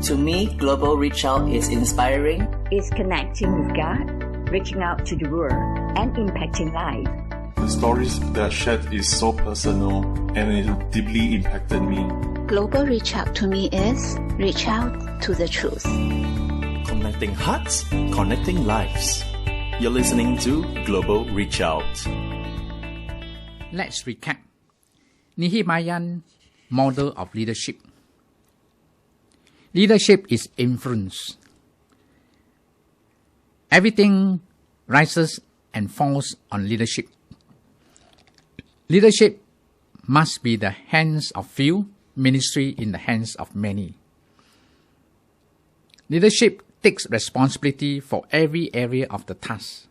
To me, Global Reach Out is inspiring. It's connecting with God, reaching out to the world, and impacting life. The stories that are shared is so personal and it deeply impacted me. Global Reach Out to me is reach out to the truth. Connecting hearts, connecting lives. You're listening to Global Reach Out. Let's recap. Nehemiahian model of leadership. Leadership is influence. Everything rises and falls on leadership. Leadership must be the hands of few, ministry in the hands of many. Leadership takes responsibility for every area of the task.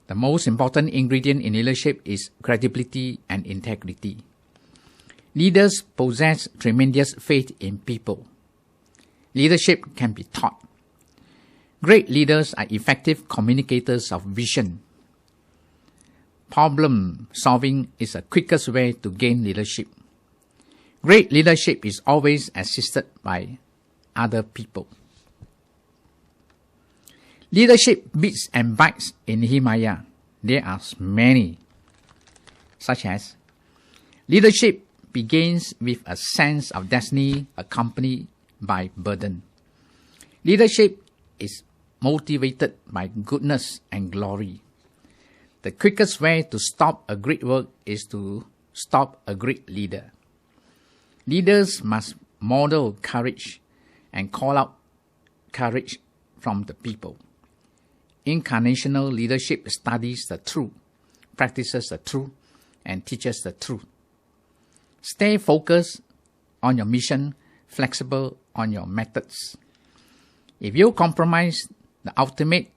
The most important ingredient in leadership is credibility and integrity. Leaders possess tremendous faith in people. Leadership can be taught. Great leaders are effective communicators of vision. Problem solving is the quickest way to gain leadership. Great leadership is always assisted by other people. Leadership bits and bytes in Nehemiah. There are many, such as leadership begins with a sense of destiny accompanied by burden. Leadership is motivated by goodness and glory. The quickest way to stop a great work is to stop a great leader. Leaders must model courage and call out courage from the people. Incarnational leadership studies the truth, practices the truth, and teaches the truth. Stay focused on your mission, flexible on your methods. If you compromise the ultimate,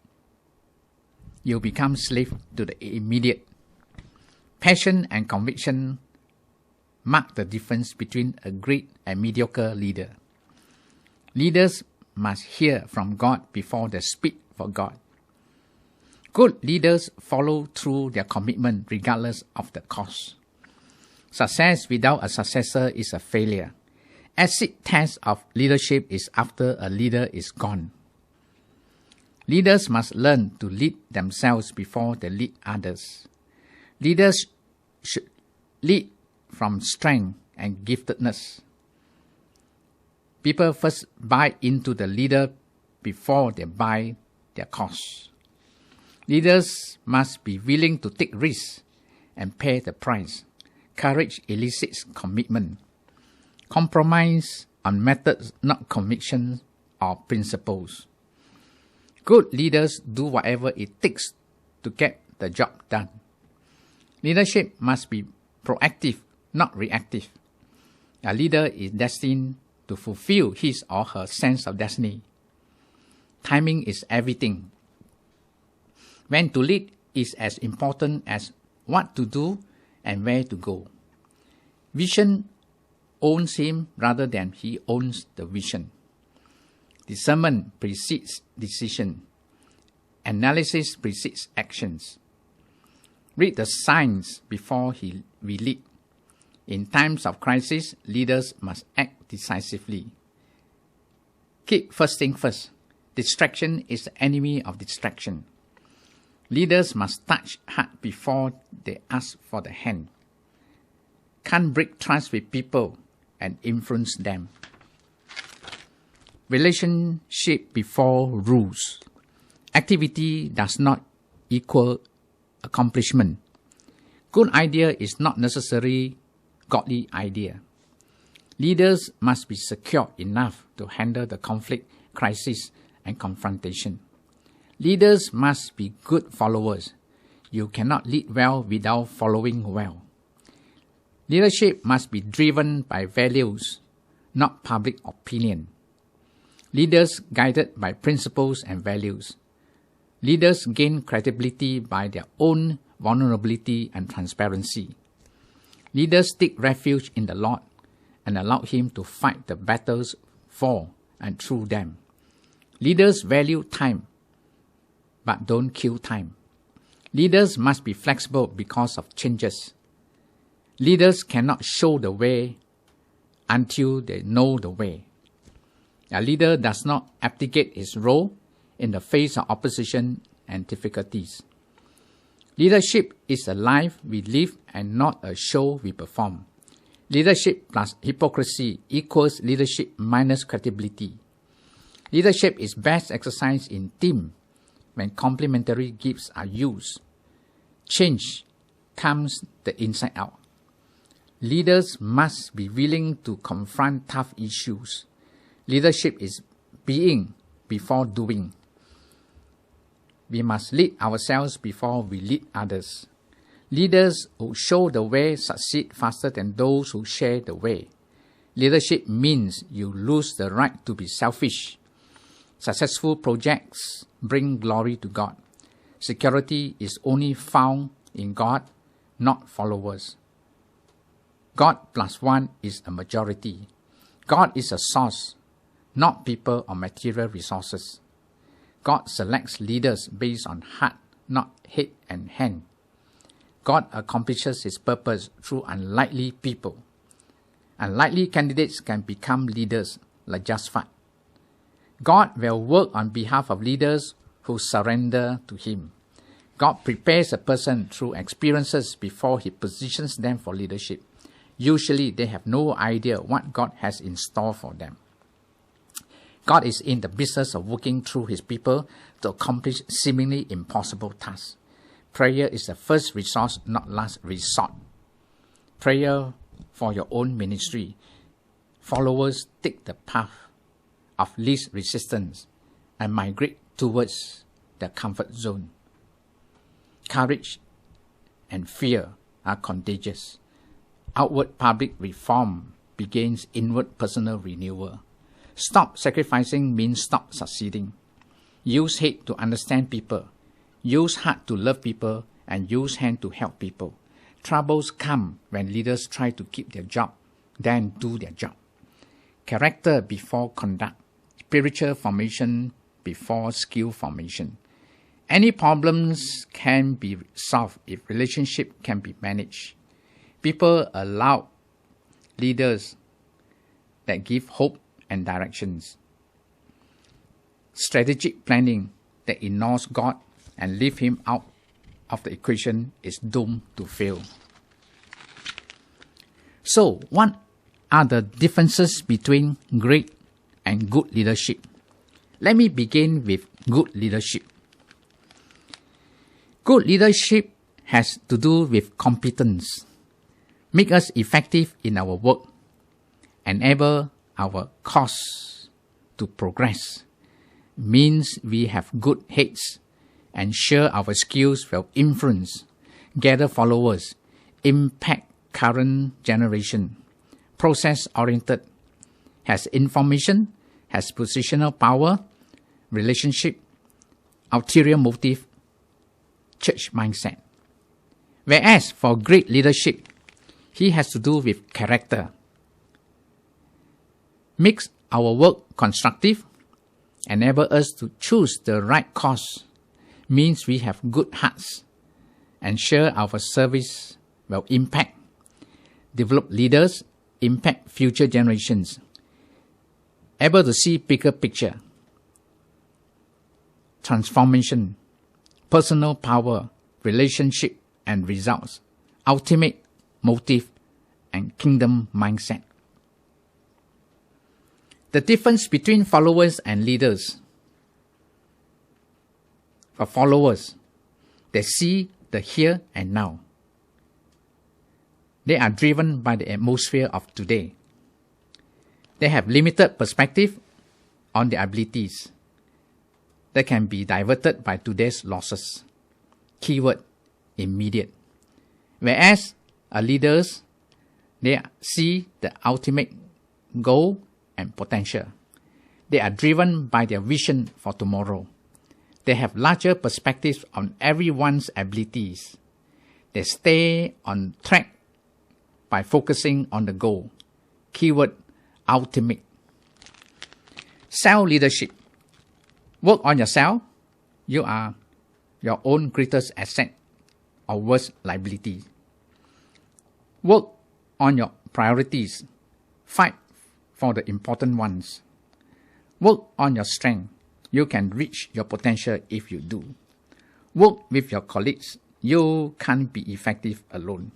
you become slave to the immediate. Passion and conviction mark the difference between a great and mediocre leader. Leaders must hear from God before they speak for God. Good leaders follow through their commitment regardless of the cost. Success without a successor is a failure. Acid test of leadership is after a leader is gone. Leaders must learn to lead themselves before they lead others. Leaders should lead from strength and giftedness. People first buy into the leader before they buy their cause. Leaders must be willing to take risks and pay the price. Courage elicits commitment. Compromise on methods, not convictions or principles. Good leaders do whatever it takes to get the job done. Leadership must be proactive, not reactive. A leader is destined to fulfill his or her sense of destiny. Timing is everything. When to lead is as important as what to do and where to go. Vision owns him rather than he owns the vision. Discernment precedes decision. Analysis precedes actions. Read the signs before we lead. In times of crisis, leaders must act decisively. Keep first thing first. Distraction is the enemy of distraction. Leaders must touch heart before they ask for the hand. Can't break trust with people and influence them. Relationship before rules. Activity does not equal accomplishment. Good idea is not necessarily godly idea. Leaders must be secure enough to handle the conflict, crisis, and confrontation. Leaders must be good followers. You cannot lead well without following well. Leadership must be driven by values, not public opinion. Leaders guided by principles and values. Leaders gain credibility by their own vulnerability and transparency. Leaders take refuge in the Lord and allow Him to fight the battles for and through them. Leaders value time, but don't kill time. Leaders must be flexible because of changes. Leaders cannot show the way until they know the way. A leader does not abdicate his role in the face of opposition and difficulties. Leadership is a life we live and not a show we perform. Leadership plus hypocrisy equals leadership minus credibility. Leadership is best exercised in team when complementary gifts are used. Change comes the inside out. Leaders must be willing to confront tough issues. Leadership is being before doing. We must lead ourselves before we lead others. Leaders who show the way succeed faster than those who share the way. Leadership means you lose the right to be selfish. Successful projects bring glory to God. Security is only found in God, not followers. God plus one is a majority. God is a source, not people or material resources. God selects leaders based on heart, not head and hand. God accomplishes His purpose through unlikely people. Unlikely candidates can become leaders like Josaphat. God will work on behalf of leaders who surrender to Him. God prepares a person through experiences before He positions them for leadership. Usually, they have no idea what God has in store for them. God is in the business of working through His people to accomplish seemingly impossible tasks. Prayer is the first resource, not last resort. Prayer for your own ministry. Followers take the path of least resistance and migrate towards the comfort zone. Courage and fear are contagious. Outward public reform begins inward personal renewal. Stop sacrificing means stop succeeding. Use head to understand people. Use heart to love people and use hand to help people. Troubles come when leaders try to keep their job, then do their job. Character before conduct. Spiritual formation before skill formation. Any problems can be solved if relationship can be managed. People allow leaders that give hope and directions. Strategic planning that ignores God and leave Him out of the equation is doomed to fail. So, what are the differences between great and good leadership? Let me begin with good leadership. Good leadership has to do with competence, make us effective in our work, enable our cause to progress, means we have good heads, ensure our skills will influence, gather followers, impact current generation, process-oriented, has information, has positional power, relationship, ulterior motive, church mindset. Whereas for great leadership, he has to do with character. Makes our work constructive, enable us to choose the right cause, means we have good hearts, ensure our service will impact, develop leaders, impact future generations, able to see bigger picture, transformation, personal power, relationship and results, ultimate motive, and kingdom mindset. The difference between followers and leaders. For followers, they see the here and now. They are driven by the atmosphere of today. They have limited perspective on their abilities. They can be diverted by today's losses. Keyword, immediate. Whereas leaders, they see the ultimate goal and potential. They are driven by their vision for tomorrow. They have larger perspectives on everyone's abilities. They stay on track by focusing on the goal. Keyword, ultimate. Self-leadership. Work on yourself. You are your own greatest asset or worst liability. Work on your priorities. Fight for the important ones. Work on your strength. You can reach your potential if you do. Work with your colleagues. You can't be effective alone.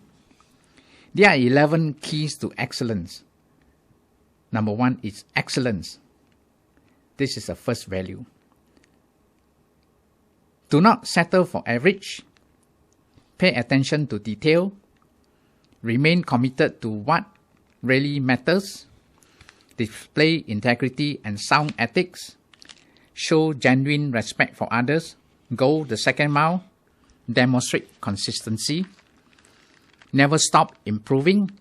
There are 11 keys to excellence. Number 1 is excellence. This is the first value. Do not settle for average. Pay attention to detail. Remain committed to what really matters. Display integrity and sound ethics. Show genuine respect for others. Go the second mile. Demonstrate consistency. Never stop improving.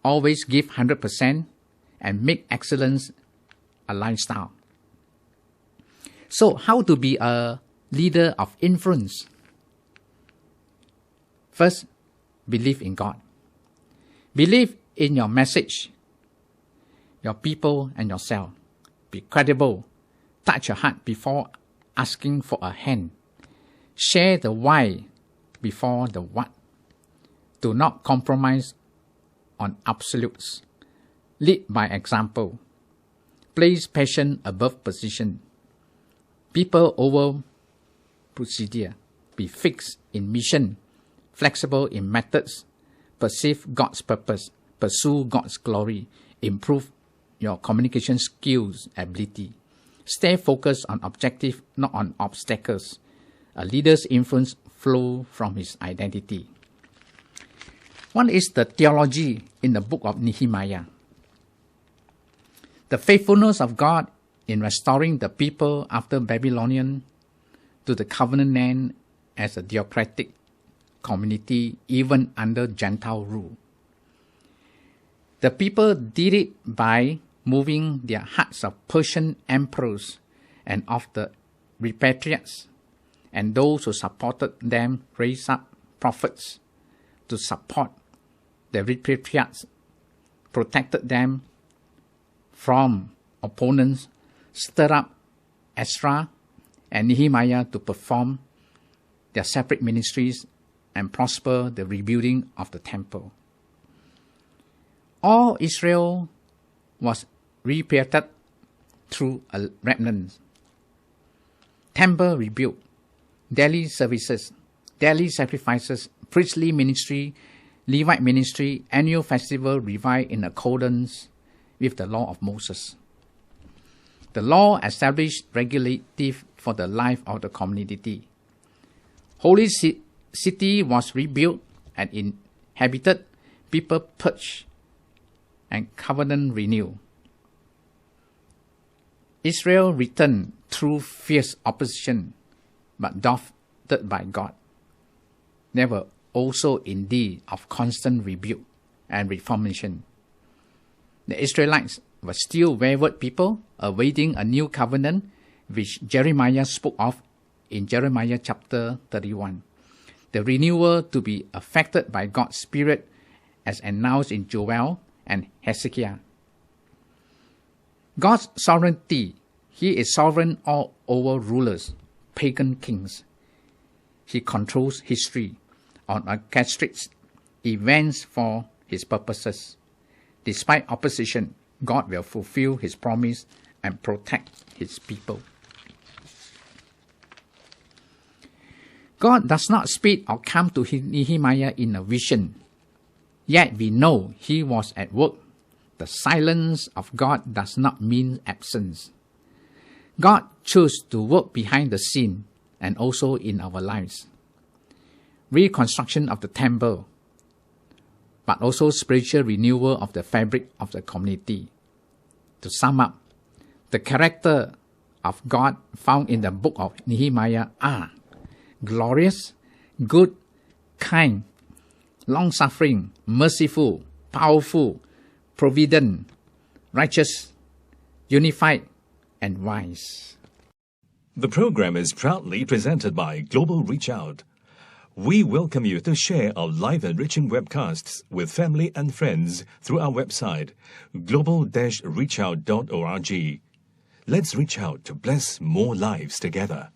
Always give 100% and make excellence a lifestyle. So, how to be a leader of influence? First, believe in God. Believe in your message, your people, and yourself. Be credible. Touch your heart before asking for a hand. Share the why before the what. Do not compromise on absolutes. Lead by example. Place passion above position. People over procedure. Be fixed in mission. Flexible in methods. Perceive God's purpose. Pursue God's glory. Improve your communication skills, ability. Stay focused on objective, not on obstacles. A leader's influence flows from his identity. One is the theology in the book of Nehemiah. The faithfulness of God in restoring the people after Babylonian to the covenant land as a theocratic community even under Gentile rule. The people did it by moving their hearts of Persian emperors and of the repatriates, and those who supported them raised up prophets to support the repatriates, protected them from opponents, stirred up Ezra and Nehemiah to perform their separate ministries and prosper the rebuilding of the temple. All Israel was repatriated through a remnant. Temple rebuilt, daily services, daily sacrifices, priestly ministry, Levite ministry, annual festival revived in accordance with the law of Moses. The law established regulative for the life of the community. Holy city was rebuilt and inhabited, people purged, and covenant renewed. Israel returned through fierce opposition, but adopted by God. They were also indeed of constant rebuke and reformation. The Israelites were still wayward people, awaiting a new covenant, which Jeremiah spoke of in Jeremiah chapter 31. The renewal to be affected by God's Spirit as announced in Joel and Hezekiah. God's sovereignty. He is sovereign all over rulers, pagan kings. He controls history and orchestrates events for his purposes. Despite opposition, God will fulfill his promise and protect his people. God does not speak or come to Nehemiah in a vision. Yet we know he was at work. The silence of God does not mean absence. God chose to work behind the scene and also in our lives. Reconstruction of the temple, but also spiritual renewal of the fabric of the community. To sum up, the character of God found in the book of Nehemiah are glorious, good, kind, long-suffering, merciful, powerful, provident, righteous, unified, and wise. The program is proudly presented by Global Reach Out. We welcome you to share our live enriching webcasts with family and friends through our website, global-reachout.org. Let's reach out to bless more lives together.